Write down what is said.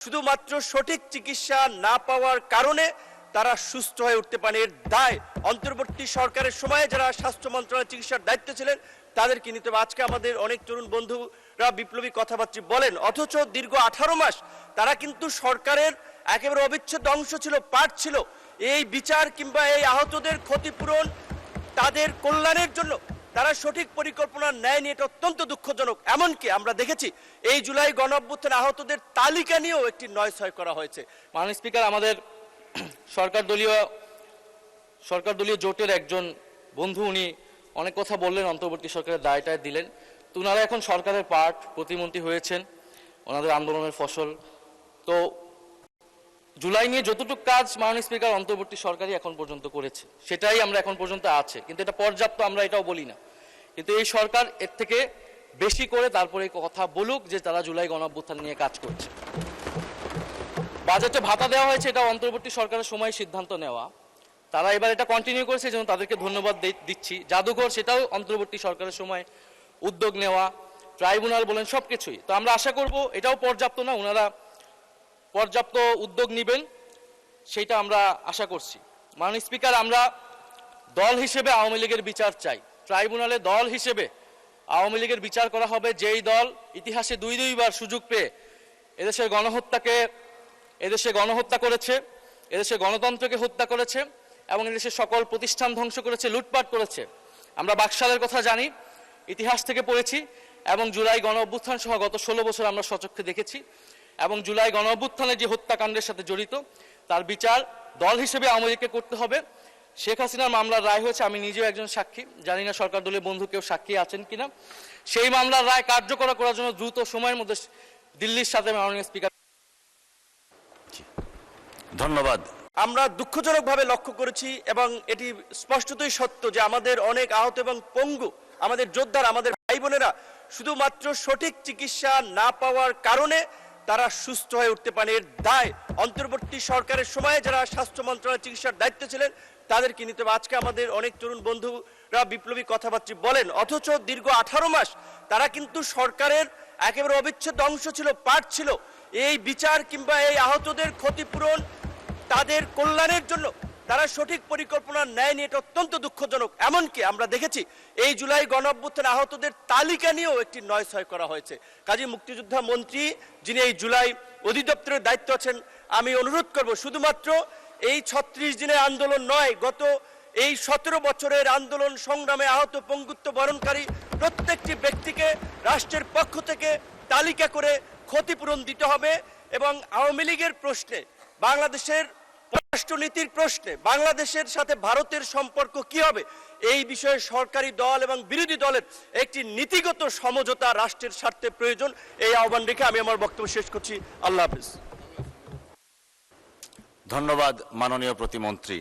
শুধুমাত্র সঠিক চিকিৎসা না পাওয়ার কারণে তারা সুস্থ হয়ে উঠতে পারেন। এর দায় অন্তর্বর্তী সরকারের সময়ে যারা স্বাস্থ্য মন্ত্রণালয়ের চিকিৎসার দায়িত্বে ছিলেন তাদেরকে নিতে হবে। আজকে আমাদের অনেক তরুণ বন্ধুরা বিপ্লবী কথাবার্তা বলেন, অথচ দীর্ঘ 18 মাস তারা কিন্তু সরকারের একেবারে অবিচ্ছেদ্য অংশ ছিল, পার্ট ছিল। এই বিচার কিংবা এই আহতদের ক্ষতিপূরণ তাদের কল্যাণের জন্য তারা সঠিক পরিকল্পনা নেয়নি, এটা অত্যন্ত দুঃখজনক। এমনকি আমরা দেখেছি এই জুলাই গণঅভ্যুত্থানে আহতদের তালিকা নিয়েও একটি নয়ছয় করা হয়েছে। মাননীয় স্পিকার, আমাদের সরকার দলীয় জোটের একজন বন্ধু উনি অনেক কথা বললেন, অন্তর্বর্তী সরকারের দায়টায় দিলেন। তো ওনারা এখন সরকারের পার্ট, প্রতিমন্ত্রী হয়েছেন, ওনাদের আন্দোলনের ফসল। তো জুলাই নিয়ে যতটুকু কাজ মাননীয় স্পিকার অন্তর্বর্তী সরকারই এখন পর্যন্ত করেছে, সেটাই আমরা এখন পর্যন্ত আছে, কিন্তু এটা পর্যাপ্ত আমরা এটাও বলি না। কিন্তু এই সরকার এর থেকে বেশি করে তারপরে কথা বলুক যে তারা জুলাই গণঅভ্যুত্থান নিয়ে কাজ করছে। বাজেটে ভাতা দেওয়া হয়েছে, এটা অন্তর্বর্তী সরকারের সময় সিদ্ধান্ত নেওয়া, তারা এবার এটা কন্টিনিউ করেছে, যেমন তাদেরকে ধন্যবাদ দিচ্ছি। জাদুঘর, সেটাও অন্তর্বর্তী সরকারের সময় উদ্যোগ নেওয়া, ট্রাইব্যুনাল বলেন, সব কিছুই। তো আমরা আশা করব এটাও পর্যাপ্ত না, ওনারা পর্যাপ্ত উদ্যোগ নেবেন, সেটা আমরা আশা করছি। মাননীয় স্পিকার, আমরা দল হিসেবে আওয়ামী লীগের বিচার চাই। ট্রাইব্যুনালে দল হিসেবে আওয়ামী লীগের বিচার করা হবে, যেই দল ইতিহাসে দুইবার সুযোগ পেয়ে এদেশের গণহত্যা করেছে, এদেশের গণতন্ত্রকে হত্যা করেছে এবং এদেশের সকল প্রতিষ্ঠান ধ্বংস করেছে, লুটপাট করেছে। আমরা বাকশালের কথা জানি, ইতিহাস থেকে পড়েছি, এবং জুলাই গণঅভ্যুত্থান সহ গত 16 বছর আমরা স্বচক্ষে দেখেছি। এবং জুলাই গণঅভ্যুত্থানের যে হত্যাকাণ্ডের সাথে জড়িত তার বিচার দল হিসেবে আওয়ামী লীগকে করতে হবে। শেখ হাসিনার মামলার রায় হয়েছে, আমি নিজেও একজন সাক্ষী, জানি না সরকার দলীয় বন্ধু কেউ সাক্ষী আছেন কিনা। সেই মামলার রায় কার্যকর করার জন্য দ্রুত সময়ের মধ্যে দিল্লির সাথে মাননীয় স্পিকার। ধন্যবাদ। আমরা দুঃখজনকভাবে লক্ষ্য করেছি এবং এটি স্পষ্টতই সত্য যে আমাদের অনেক আহত এবং পঙ্গু আমাদের যোদ্ধারা, আমাদের ভাই বোনেরা শুধুমাত্র সঠিক চিকিৎসা না পাওয়ার কারণে তারা সুস্থ হয়ে উঠতে পারেন। এর দায় অন্তর্বর্তী সরকারের সময়ে যারা স্বাস্থ্য মন্ত্রণালয়ের চিকিৎসার দায়িত্বে ছিলেন তাদেরকে নিতে হবে। আজকে আমাদের অনেক তরুণ বন্ধুরা বিপ্লবী কথাবার্তা বলেন, অথচ দীর্ঘ 18 মাস তারা কিন্তু সরকারের একেবারে অবিচ্ছেদ্য অংশ ছিল, পার্ট ছিল। এই বিচার কিংবা এই আহতদের ক্ষতিপূরণ তাদের কল্যাণের জন্য তারা সঠিক পরিকল্পনা নেয়নি, এটা অত্যন্ত দুঃখজনক। এমনকি আমরা দেখেছি এই জুলাই গণঅভ্যুত্থানে আহতদের তালিকা নিয়েও একটি নয়ছয় করা হয়েছে। কাজী মুক্তিযোদ্ধা মন্ত্রী যিনি এই জুলাই অধিদপ্তরের দায়িত্ব আছেন, আমি অনুরোধ করব শুধুমাত্র এই 36 দিনের আন্দোলন নয়, গত এই 17 বছরের আন্দোলন সংগ্রামে আহত পঙ্গুত্ব বরণকারী প্রত্যেকটি ব্যক্তিকে রাষ্ট্রের পক্ষ থেকে তালিকা করে ক্ষতিপূরণ দিতে হবে। এবং আওয়ামী লীগের প্রশ্নে, বাংলাদেশের পররাষ্ট্রনীতির প্রশ্নে বাংলাদেশের সাথে ভারতের সম্পর্ক কি হবে, এই বিষয়ে সরকারি দল এবং বিরোধী দলের একটি নীতিগত সমঝোতা রাষ্ট্রের স্বার্থে প্রয়োজন। এই আহ্বান রেখে আমি আমার বক্তব্য শেষ করছি। আল্লাহ হাফেজ। ধন্যবাদ মাননীয় প্রতিমন্ত্রী।